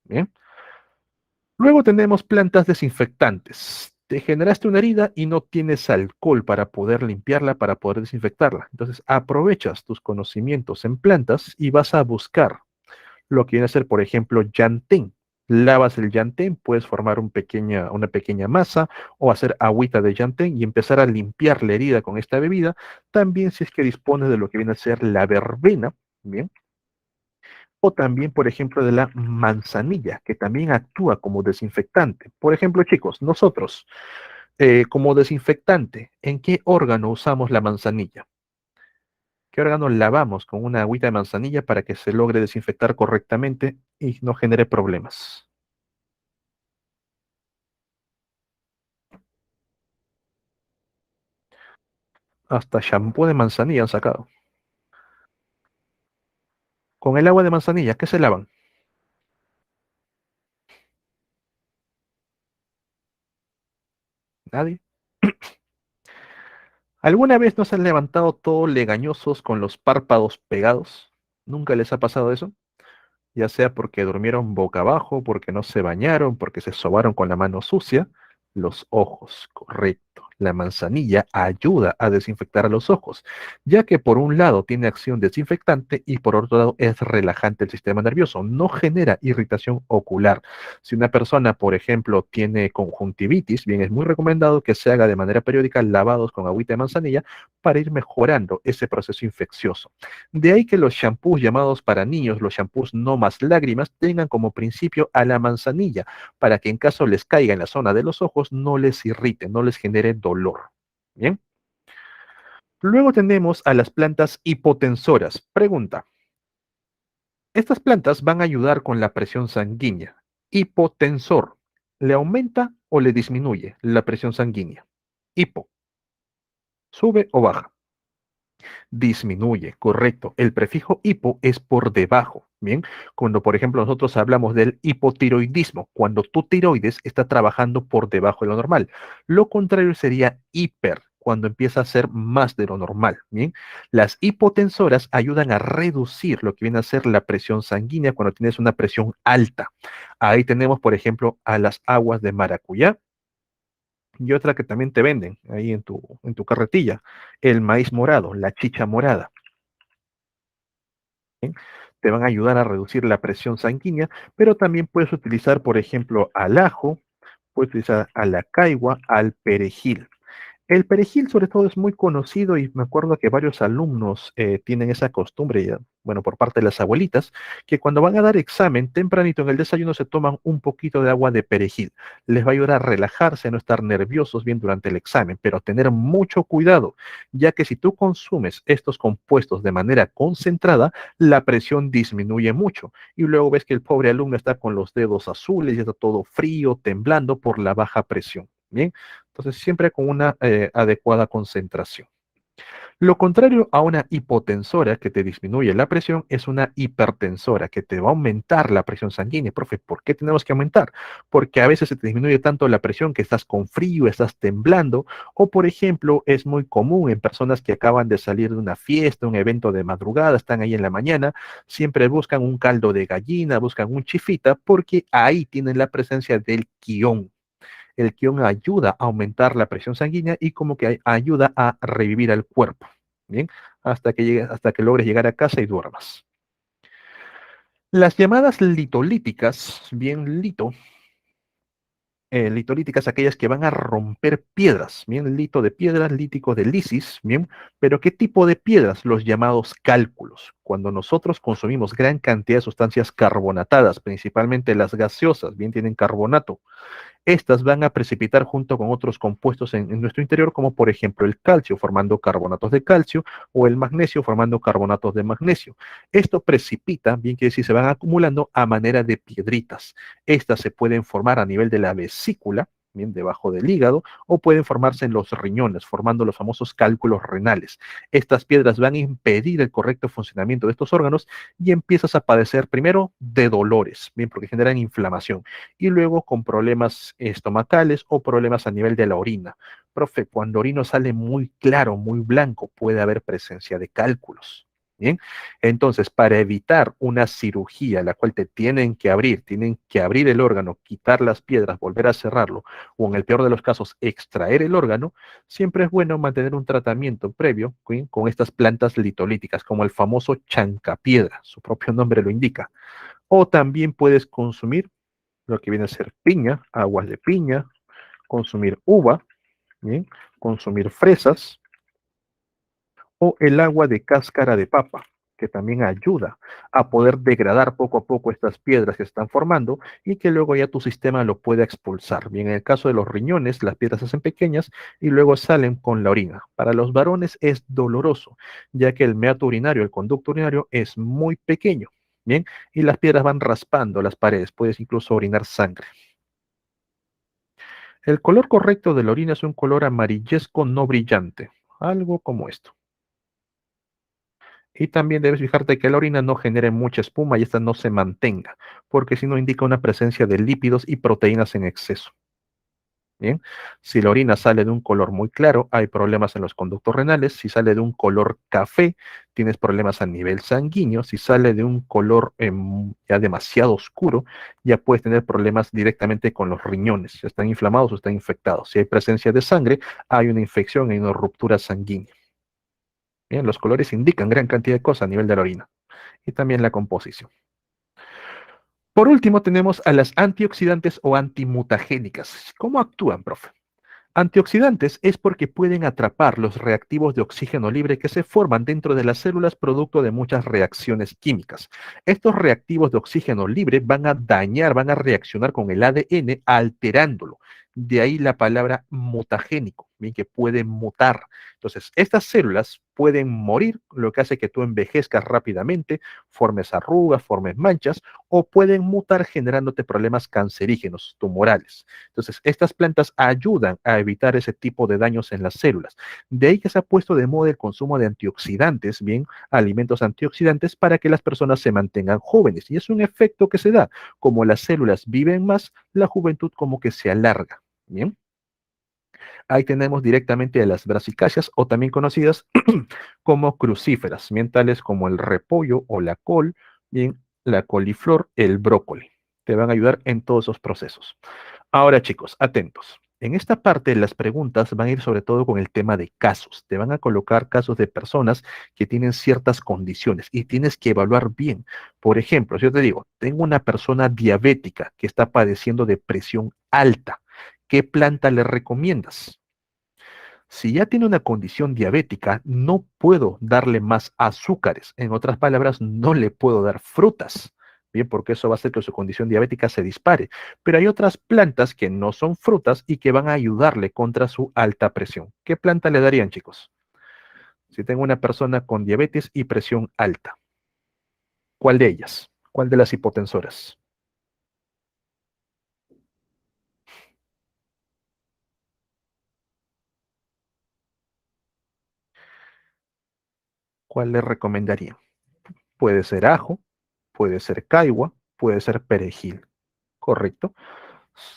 Bien. Luego tenemos plantas desinfectantes. Te generaste una herida y no tienes alcohol para poder limpiarla, para poder desinfectarla. Entonces aprovechas tus conocimientos en plantas y vas a buscar lo que viene a ser, por ejemplo, llantén. Lavas el llantén, puedes formar una pequeña masa o hacer agüita de llantén y empezar a limpiar la herida con esta bebida. También si es que dispones de lo que viene a ser la verbena, bien, o también, por ejemplo, de la manzanilla, que también actúa como desinfectante. Por ejemplo, chicos, nosotros, como desinfectante, ¿en qué órgano usamos la manzanilla? ¿Qué órgano lavamos con una agüita de manzanilla para que se logre desinfectar correctamente y no genere problemas? Hasta shampoo de manzanilla han sacado. Con el agua de manzanilla, ¿qué se lavan? Nadie. ¿Alguna vez nos han levantado todo legañosos con los párpados pegados? ¿Nunca les ha pasado eso? Ya sea porque durmieron boca abajo, porque no se bañaron, porque se sobaron con la mano sucia. Los ojos, correcto. La manzanilla ayuda a desinfectar los ojos, ya que por un lado tiene acción desinfectante y por otro lado es relajante el sistema nervioso, no genera irritación ocular. Si una persona, por ejemplo, tiene conjuntivitis, bien es muy recomendado que se haga de manera periódica lavados con agüita de manzanilla para ir mejorando ese proceso infeccioso. De ahí que los shampoos llamados para niños, los shampoos no más lágrimas, tengan como principio a la manzanilla, para que en caso les caiga en la zona de los ojos no les irrite, no les genere dolor. Bien. Luego tenemos a las plantas hipotensoras. Pregunta, estas plantas van a ayudar con la presión sanguínea. Hipotensor, ¿le aumenta o le disminuye la presión sanguínea? Hipo, ¿sube o baja? Disminuye, correcto. El prefijo hipo es por debajo. Bien, cuando por ejemplo nosotros hablamos del hipotiroidismo, cuando tu tiroides está trabajando por debajo de lo normal. Lo contrario sería hiper, cuando empieza a ser más de lo normal. Bien, las hipotensoras ayudan a reducir lo que viene a ser la presión sanguínea cuando tienes una presión alta. Ahí tenemos, por ejemplo, a las aguas de maracuyá y otra que también te venden ahí en tu carretilla, el maíz morado, la chicha morada. ¿Bien? Te van a ayudar a reducir la presión sanguínea, pero también puedes utilizar, por ejemplo, al ajo, puedes utilizar a la caigua, al perejil. El perejil, sobre todo, es muy conocido y me acuerdo que varios alumnos tienen esa costumbre, ya, bueno, por parte de las abuelitas, que cuando van a dar examen tempranito en el desayuno se toman un poquito de agua de perejil. Les va a ayudar a relajarse, a no estar nerviosos bien durante el examen, pero tener mucho cuidado, ya que si tú consumes estos compuestos de manera concentrada, la presión disminuye mucho. Y luego ves que el pobre alumno está con los dedos azules y está todo frío, temblando por la baja presión. Bien. Entonces, siempre con una adecuada concentración. Lo contrario a una hipotensora que te disminuye la presión es una hipertensora que te va a aumentar la presión sanguínea. Profe, ¿por qué tenemos que aumentar? Porque a veces se te disminuye tanto la presión que estás con frío, estás temblando, o por ejemplo, es muy común en personas que acaban de salir de una fiesta, un evento de madrugada, están ahí en la mañana, siempre buscan un caldo de gallina, buscan un chifita, porque ahí tienen la presencia del quión. El quión ayuda a aumentar la presión sanguínea y como que ayuda a revivir al cuerpo. Bien, hasta que logres llegar a casa y duermas. Las llamadas litolíticas, bien litolíticas, aquellas que van a romper piedras, bien, lito de piedras, lítico de lisis, bien, pero ¿qué tipo de piedras? Los llamados cálculos. Cuando nosotros consumimos gran cantidad de sustancias carbonatadas, principalmente las gaseosas, bien, tienen carbonato, estas van a precipitar junto con otros compuestos en nuestro interior, como por ejemplo el calcio, formando carbonatos de calcio, o el magnesio, formando carbonatos de magnesio. Esto precipita, bien que decir, se van acumulando a manera de piedritas. Estas se pueden formar a nivel de la vesícula, bien debajo del hígado, o pueden formarse en los riñones, formando los famosos cálculos renales. Estas piedras van a impedir el correcto funcionamiento de estos órganos y empiezas a padecer primero de dolores, bien, porque generan inflamación y luego con problemas estomacales o problemas a nivel de la orina. Profe, cuando orino sale muy claro, muy blanco, puede haber presencia de cálculos. Bien, entonces para evitar una cirugía, la cual te tienen que abrir el órgano, quitar las piedras, volver a cerrarlo, o en el peor de los casos, extraer el órgano, siempre es bueno mantener un tratamiento previo ¿sí? Con estas plantas litolíticas, como el famoso chancapiedra, su propio nombre lo indica. O también puedes consumir lo que viene a ser piña, aguas de piña, consumir uva, ¿bien? Consumir fresas o el agua de cáscara de papa, que también ayuda a poder degradar poco a poco estas piedras que se están formando y que luego ya tu sistema lo pueda expulsar. Bien, en el caso de los riñones, las piedras se hacen pequeñas y luego salen con la orina. Para los varones es doloroso, ya que el meato urinario, el conducto urinario, es muy pequeño. Bien, y las piedras van raspando las paredes, puedes incluso orinar sangre. El color correcto de la orina es un color amarillesco no brillante, algo como esto. Y también debes fijarte que la orina no genere mucha espuma y esta no se mantenga, porque si no indica una presencia de lípidos y proteínas en exceso. Bien, si la orina sale de un color muy claro, hay problemas en los conductos renales. Si sale de un color café, tienes problemas a nivel sanguíneo. Si sale de un color ya demasiado oscuro, ya puedes tener problemas directamente con los riñones. Están inflamados o están infectados. Si hay presencia de sangre, hay una infección, hay una ruptura sanguínea. Bien, los colores indican gran cantidad de cosas a nivel de la orina y también la composición. Por último, tenemos a las antioxidantes o antimutagénicas. ¿Cómo actúan, profe? Antioxidantes es porque pueden atrapar los reactivos de oxígeno libre que se forman dentro de las células producto de muchas reacciones químicas. Estos reactivos de oxígeno libre van a dañar, van a reaccionar con el ADN alterándolo. De ahí la palabra mutagénico, bien que pueden mutar. Entonces, estas células pueden morir, lo que hace que tú envejezcas rápidamente, formes arrugas, formes manchas, o pueden mutar generándote problemas cancerígenos, tumorales. Entonces, estas plantas ayudan a evitar ese tipo de daños en las células. De ahí que se ha puesto de moda el consumo de antioxidantes, bien, alimentos antioxidantes para que las personas se mantengan jóvenes. Y es un efecto que se da. Como las células viven más, la juventud como que se alarga. Bien, ahí tenemos directamente a las brasicáceas o también conocidas como crucíferas, bien tales como el repollo o la col, bien, la coliflor, el brócoli. Te van a ayudar en todos esos procesos. Ahora, chicos, atentos. En esta parte, las preguntas van a ir sobre todo con el tema de casos. Te van a colocar casos de personas que tienen ciertas condiciones y tienes que evaluar bien. Por ejemplo, si yo te digo, tengo una persona diabética que está padeciendo de presión alta, ¿qué planta le recomiendas? Si ya tiene una condición diabética, no puedo darle más azúcares. En otras palabras, no le puedo dar frutas. Bien, porque eso va a hacer que su condición diabética se dispare. Pero hay otras plantas que no son frutas y que van a ayudarle contra su alta presión. ¿Qué planta le darían, chicos? Si tengo una persona con diabetes y presión alta, ¿cuál de ellas? ¿Cuál de las hipotensoras? ¿Cuál le recomendaría? Puede ser ajo, puede ser caigua, puede ser perejil. ¿Correcto?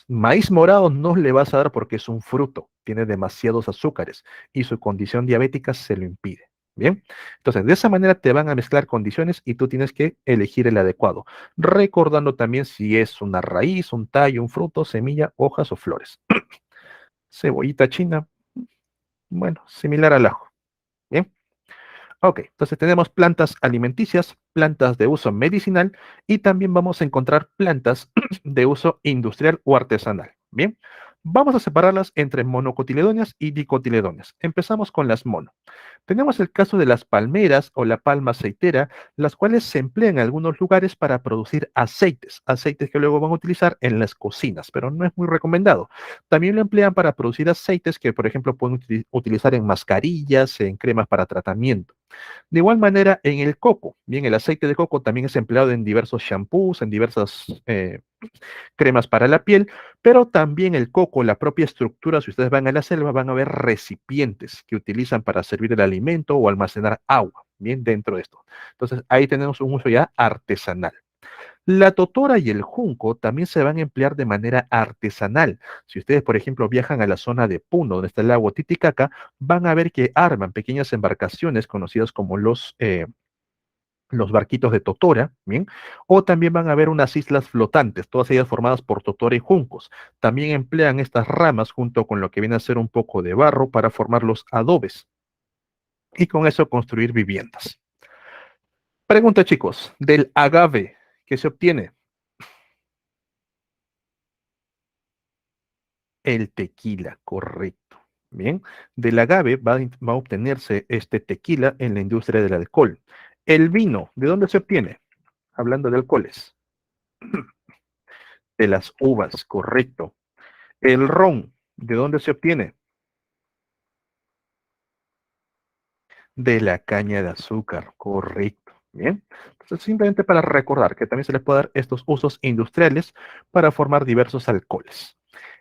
Maíz morado no le vas a dar porque es un fruto, tiene demasiados azúcares y su condición diabética se lo impide. Bien, entonces de esa manera te van a mezclar condiciones y tú tienes que elegir el adecuado, recordando también si es una raíz, un tallo, un fruto, semilla, hojas o flores. Cebollita china, bueno, similar al ajo. Bien. Ok, entonces tenemos plantas alimenticias, plantas de uso medicinal y también vamos a encontrar plantas de uso industrial o artesanal. Bien, vamos a separarlas entre monocotiledóneas y dicotiledóneas. Empezamos con las mono. Tenemos el caso de las palmeras o la palma aceitera, las cuales se emplean en algunos lugares para producir aceites, aceites que luego van a utilizar en las cocinas, pero no es muy recomendado. También lo emplean para producir aceites que, por ejemplo, pueden utilizar en mascarillas, en cremas para tratamiento. De igual manera, en el coco, bien, el aceite de coco también es empleado en diversos shampoos, en diversas cremas para la piel, pero también el coco, la propia estructura, si ustedes van a la selva, van a ver recipientes que utilizan para servir el alimento o almacenar agua, bien, dentro de esto. Entonces, ahí tenemos un uso ya artesanal. La totora y el junco también se van a emplear de manera artesanal. Si ustedes, por ejemplo, viajan a la zona de Puno, donde está el lago Titicaca, van a ver que arman pequeñas embarcaciones conocidas como los barquitos de totora, ¿bien? O también van a ver unas islas flotantes, todas ellas formadas por totora y juncos. También emplean estas ramas junto con lo que viene a ser un poco de barro para formar los adobes y con eso construir viviendas. Pregunta, chicos, del agave que se obtiene el tequila, correcto. Bien, del agave va a obtenerse este tequila en la industria del alcohol. El vino, ¿de dónde se obtiene? Hablando de alcoholes, de las uvas, correcto. El ron, ¿de dónde se obtiene? De la caña de azúcar, correcto. Bien, entonces simplemente para recordar que también se les puede dar estos usos industriales para formar diversos alcoholes.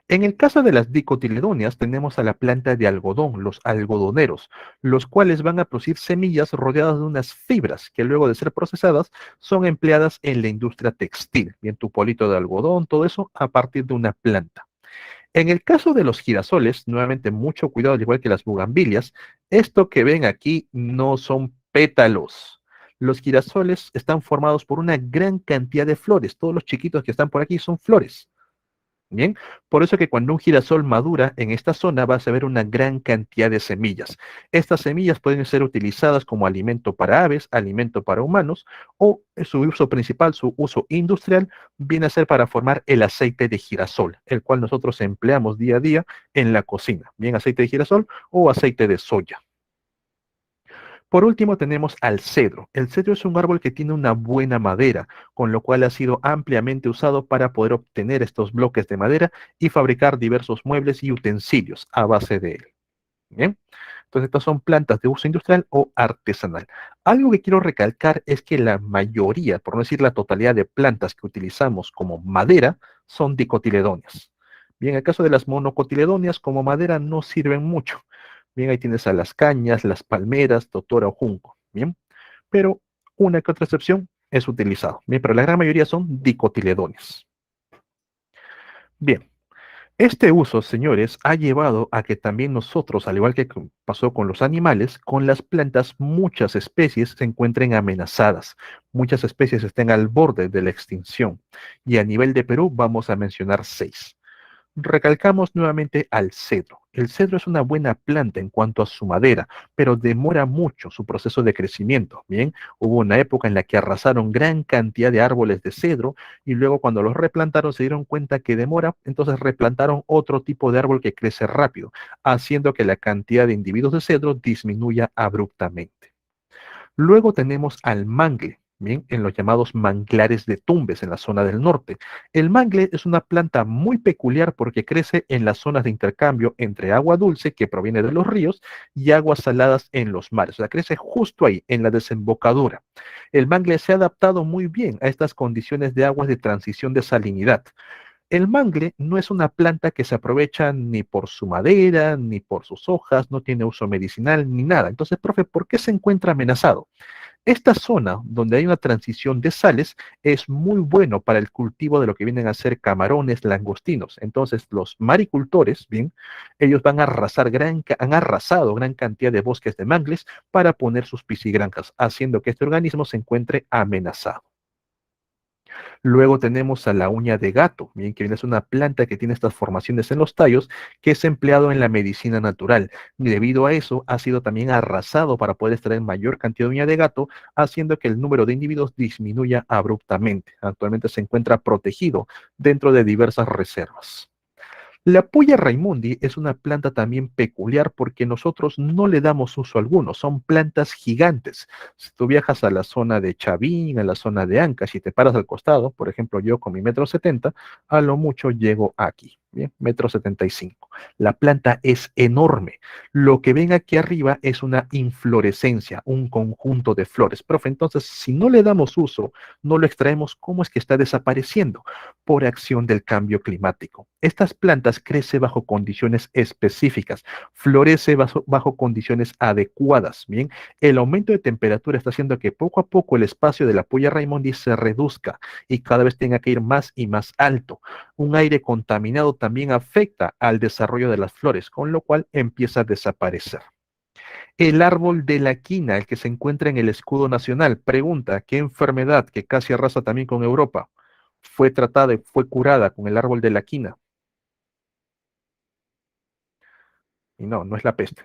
En el caso de las dicotiledóneas, tenemos a la planta de algodón, los algodoneros, los cuales van a producir semillas rodeadas de unas fibras que luego de ser procesadas son empleadas en la industria textil. Bien, tu polito de algodón, todo eso a partir de una planta. En el caso de los girasoles, nuevamente mucho cuidado, al igual que las bugambilias, esto que ven aquí no son pétalos. Los girasoles están formados por una gran cantidad de flores. Todos los chiquitos que están por aquí son flores. Bien, por eso que cuando un girasol madura en esta zona vas a ver una gran cantidad de semillas. Estas semillas pueden ser utilizadas como alimento para aves, alimento para humanos, o su uso principal, su uso industrial, viene a ser para formar el aceite de girasol, el cual nosotros empleamos día a día en la cocina. Bien, aceite de girasol o aceite de soya. Por último tenemos al cedro. El cedro es un árbol que tiene una buena madera, con lo cual ha sido ampliamente usado para poder obtener estos bloques de madera y fabricar diversos muebles y utensilios a base de él. Bien, entonces estas son plantas de uso industrial o artesanal. Algo que quiero recalcar es que la mayoría, por no decir la totalidad de plantas que utilizamos como madera son dicotiledóneas. Bien, en el caso de las monocotiledóneas como madera no sirven mucho. Bien, ahí tienes a las cañas, las palmeras, totora o junco. Bien, pero una que otra excepción es utilizado. Bien, pero la gran mayoría son dicotiledóneas. Bien, este uso, señores, ha llevado a que también nosotros, al igual que pasó con los animales, con las plantas muchas especies se encuentren amenazadas. Muchas especies estén al borde de la extinción. Y a nivel de Perú vamos a mencionar 6. Recalcamos nuevamente al cedro. El cedro es una buena planta en cuanto a su madera, pero demora mucho su proceso de crecimiento. Bien, hubo una época en la que arrasaron gran cantidad de árboles de cedro y luego cuando los replantaron se dieron cuenta que demora, entonces replantaron otro tipo de árbol que crece rápido, haciendo que la cantidad de individuos de cedro disminuya abruptamente. Luego tenemos al mangle, bien, en los llamados manglares de Tumbes, en la zona del norte. El mangle es una planta muy peculiar porque crece en las zonas de intercambio entre agua dulce que proviene de los ríos y aguas saladas en los mares. O sea, crece justo ahí, en la desembocadura. El mangle se ha adaptado muy bien a estas condiciones de aguas de transición de salinidad. El mangle no es una planta que se aprovecha ni por su madera, ni por sus hojas, no tiene uso medicinal ni nada. Entonces, profe, ¿por qué se encuentra amenazado? Esta zona donde hay una transición de sales es muy bueno para el cultivo de lo que vienen a ser camarones, langostinos. Entonces, los maricultores, bien, ellos van a arrasar han arrasado gran cantidad de bosques de mangles para poner sus piscigranjas, haciendo que este organismo se encuentre amenazado. Luego tenemos a la uña de gato, bien, que es una planta que tiene estas formaciones en los tallos, que es empleado en la medicina natural. Y debido a eso, ha sido también arrasado para poder extraer mayor cantidad de uña de gato, haciendo que el número de individuos disminuya abruptamente. Actualmente se encuentra protegido dentro de diversas reservas. La Puya Raimundi es una planta también peculiar porque nosotros no le damos uso alguno, son plantas gigantes. Si tú viajas a la zona de Chavín, a la zona de Ancash y te paras al costado, por ejemplo, yo con mi 1,70 m, a lo mucho llego aquí, bien, 1,75 m. La planta es enorme. Lo que ven aquí arriba es una inflorescencia, un conjunto de flores. Profe, entonces, si no le damos uso, no lo extraemos, ¿cómo es que está desapareciendo? Por acción del cambio climático. Estas plantas crecen bajo condiciones específicas, florece bajo condiciones adecuadas. Bien, el aumento de temperatura está haciendo que poco a poco el espacio de la Puya Raimondi se reduzca y cada vez tenga que ir más y más alto. Un aire contaminado también afecta al desarrollo de las flores, con lo cual empieza a desaparecer. El árbol de la quina, el que se encuentra en el escudo nacional, pregunta, ¿qué enfermedad que casi arrasa también con Europa fue tratada y fue curada con el árbol de la quina? Y no, no es la peste.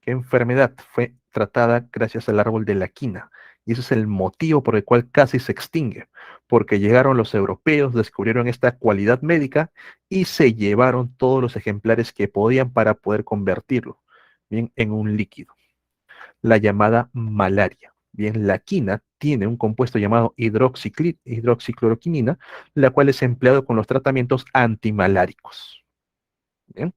¿Qué enfermedad fue tratada gracias al árbol de la quina? Y ese es el motivo por el cual casi se extingue, porque llegaron los europeos, descubrieron esta cualidad médica y se llevaron todos los ejemplares que podían para poder convertirlo, bien, en un líquido, la llamada malaria. Bien, la quina tiene un compuesto llamado hidroxicloroquinina, la cual es empleado con los tratamientos antimaláricos. Bien.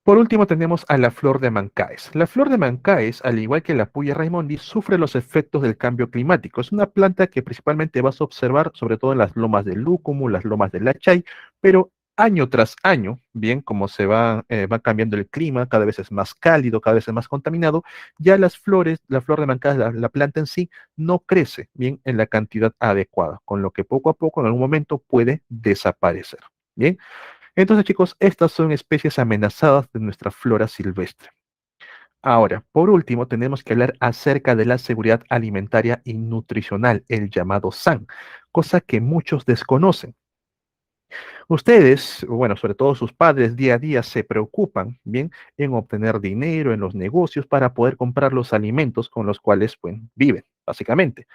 Por último tenemos a la flor de Mancaes. La flor de Mancaes, al igual que la Puya Raimondi, sufre los efectos del cambio climático. Es una planta que principalmente vas a observar sobre todo en las lomas del Lúcumo, las lomas del Lachay, pero año tras año, bien, como va cambiando el clima, cada vez es más cálido, cada vez es más contaminado, ya las flores, la flor de Mancaes, la planta en sí, no crece bien en la cantidad adecuada, con lo que poco a poco en algún momento puede desaparecer. Bien, entonces chicos, estas son especies amenazadas de nuestra flora silvestre. Ahora, por último, tenemos que hablar acerca de la seguridad alimentaria y nutricional, el llamado SAN, cosa que muchos desconocen. Ustedes, bueno, sobre todo sus padres, día a día se preocupan, bien, en obtener dinero en los negocios para poder comprar los alimentos con los cuales, pues, viven, básicamente,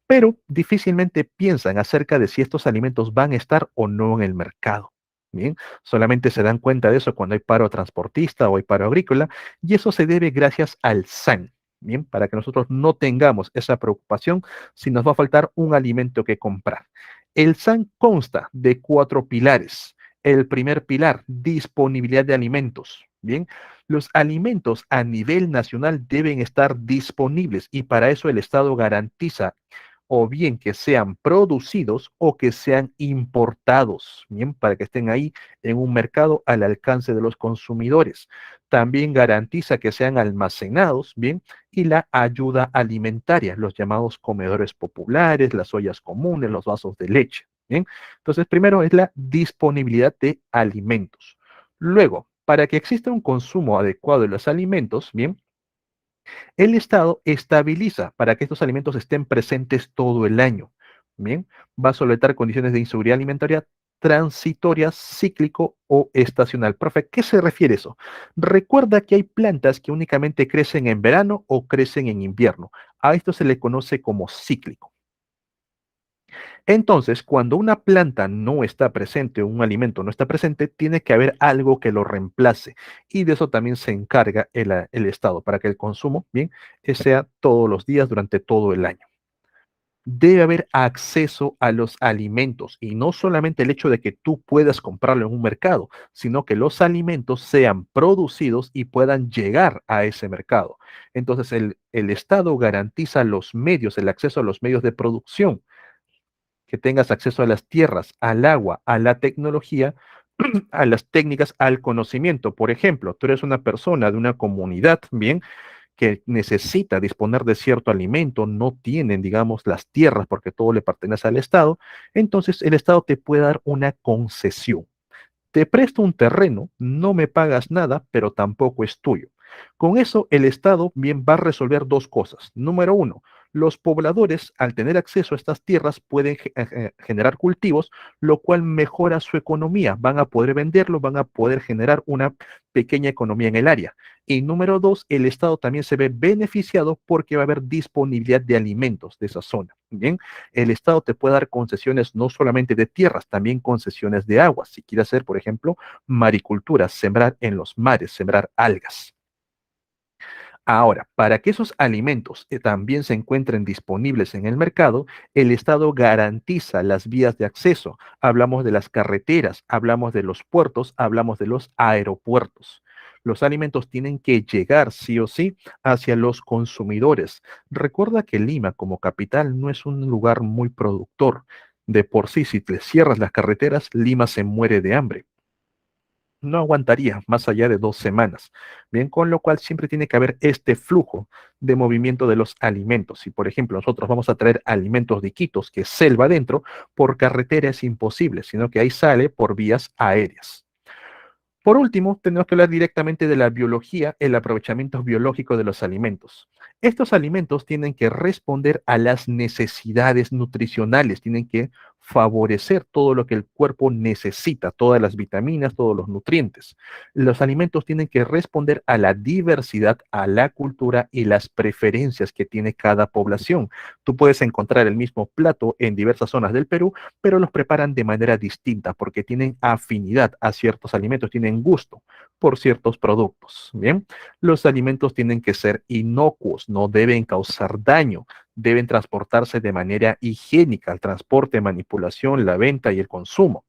pero difícilmente piensan acerca de si estos alimentos van a estar o no en el mercado. Bien, solamente se dan cuenta de eso cuando hay paro transportista o hay paro agrícola, y eso se debe gracias al SAN. Bien, para que nosotros no tengamos esa preocupación si nos va a faltar un alimento que comprar. El SAN consta de cuatro pilares. El primer pilar, disponibilidad de alimentos. Bien, los alimentos a nivel nacional deben estar disponibles y para eso el Estado garantiza o bien que sean producidos o que sean importados, bien, para que estén ahí en un mercado al alcance de los consumidores. También garantiza que sean almacenados, bien, y la ayuda alimentaria, los llamados comedores populares, las ollas comunes, los vasos de leche, bien. Entonces, primero es la disponibilidad de alimentos. Luego, para que exista un consumo adecuado de los alimentos, bien, el Estado estabiliza para que estos alimentos estén presentes todo el año. Bien, va a solventar condiciones de inseguridad alimentaria transitorias, cíclico o estacional. Profe, ¿qué se refiere eso? Recuerda que hay plantas que únicamente crecen en verano o crecen en invierno. A esto se le conoce como cíclico. Entonces, cuando una planta no está presente o un alimento no está presente, tiene que haber algo que lo reemplace. Y de eso también se encarga el Estado, para que el consumo, bien, sea todos los días durante todo el año. Debe haber acceso a los alimentos y no solamente el hecho de que tú puedas comprarlo en un mercado, sino que los alimentos sean producidos y puedan llegar a ese mercado. Entonces, el Estado garantiza los medios, el acceso a los medios de producción, que tengas acceso a las tierras, al agua, a la tecnología, a las técnicas, al conocimiento. Por ejemplo, tú eres una persona de una comunidad, bien, que necesita disponer de cierto alimento, no tienen, digamos, las tierras porque todo le pertenece al Estado, entonces el Estado te puede dar una concesión. Te presto un terreno, no me pagas nada, pero tampoco es tuyo. Con eso, el Estado bien va a resolver dos cosas. Número uno, los pobladores, al tener acceso a estas tierras, pueden generar cultivos, lo cual mejora su economía. Van a poder venderlo, van a poder generar una pequeña economía en el área. Y número dos, el Estado también se ve beneficiado porque va a haber disponibilidad de alimentos de esa zona. Bien, el Estado te puede dar concesiones no solamente de tierras, también concesiones de aguas. Si quieres hacer, por ejemplo, maricultura, sembrar en los mares, sembrar algas. Ahora, para que esos alimentos también se encuentren disponibles en el mercado, el Estado garantiza las vías de acceso. Hablamos de las carreteras, hablamos de los puertos, hablamos de los aeropuertos. Los alimentos tienen que llegar sí o sí hacia los consumidores. Recuerda que Lima como capital no es un lugar muy productor. De por sí, si te cierras las carreteras, Lima se muere de hambre, no aguantaría más allá de 2 semanas. Bien, con lo cual siempre tiene que haber este flujo de movimiento de los alimentos. Si, por ejemplo, nosotros vamos a traer alimentos de Iquitos, que es selva adentro, por carretera es imposible, sino que ahí sale por vías aéreas. Por último, tenemos que hablar directamente de la biología, el aprovechamiento biológico de los alimentos. Estos alimentos tienen que responder a las necesidades nutricionales, tienen que favorecer todo lo que el cuerpo necesita, todas las vitaminas, todos los nutrientes. Los alimentos tienen que responder a la diversidad, a la cultura y las preferencias que tiene cada población. Tú puedes encontrar el mismo plato en diversas zonas del Perú, pero los preparan de manera distinta porque tienen afinidad a ciertos alimentos, tienen gusto por ciertos productos. Bien, los alimentos tienen que ser inocuos, no deben causar daño, deben transportarse de manera higiénica, el transporte, manipulación, la venta y el consumo.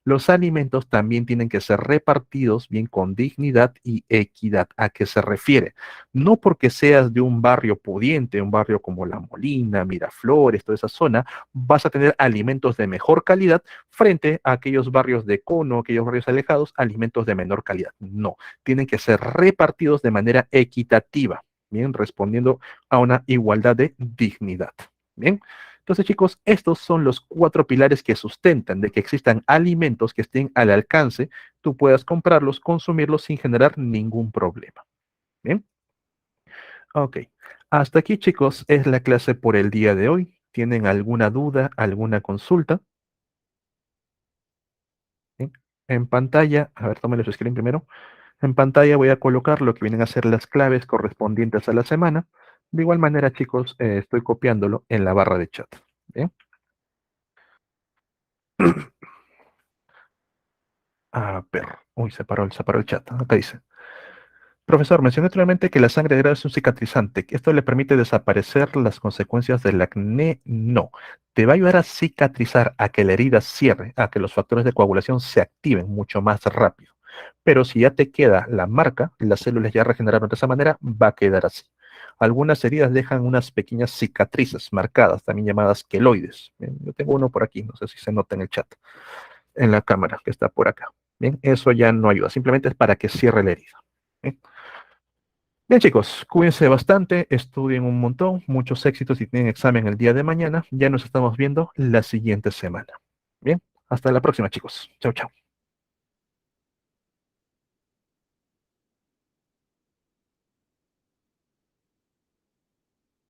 Los alimentos también tienen que ser repartidos bien con dignidad y equidad. ¿A qué se refiere? No porque seas de un barrio pudiente, un barrio como La Molina, Miraflores, toda esa zona, vas a tener alimentos de mejor calidad frente a aquellos barrios de cono, aquellos barrios alejados, alimentos de menor calidad. No, tienen que ser repartidos de manera equitativa, bien, respondiendo a una igualdad de dignidad. Bien, Entonces, chicos, estos son los cuatro pilares que sustentan de que existan alimentos que estén al alcance, tú puedas comprarlos, consumirlos sin generar ningún problema. ¿Bien? Ok. Hasta aquí, chicos, es la clase por el día de hoy. ¿Tienen alguna duda, alguna consulta? ¿Sí? En pantalla, a ver, tómale su screen primero. En pantalla voy a colocar lo que vienen a ser las claves correspondientes a la semana. De igual manera, chicos, estoy copiándolo en la barra de chat. ¿Bien? A ver, uy, se paró el chat. Acá dice. Profesor, mencioné anteriormente que la sangre de grado es un cicatrizante, que esto le permite desaparecer las consecuencias del acné. No, te va a ayudar a cicatrizar, a que la herida cierre, a que los factores de coagulación se activen mucho más rápido. Pero si ya te queda la marca, las células ya regeneraron de esa manera, va a quedar así. Algunas heridas dejan unas pequeñas cicatrices marcadas, también llamadas queloides. Bien, yo tengo uno por aquí, no sé si se nota en el chat, en la cámara que está por acá. Bien, eso ya no ayuda, simplemente es para que cierre la herida. Bien. Bien, chicos, cuídense bastante, estudien un montón, muchos éxitos si tienen examen el día de mañana. Ya nos estamos viendo la siguiente semana. Bien, hasta la próxima, chicos. Chau, chau.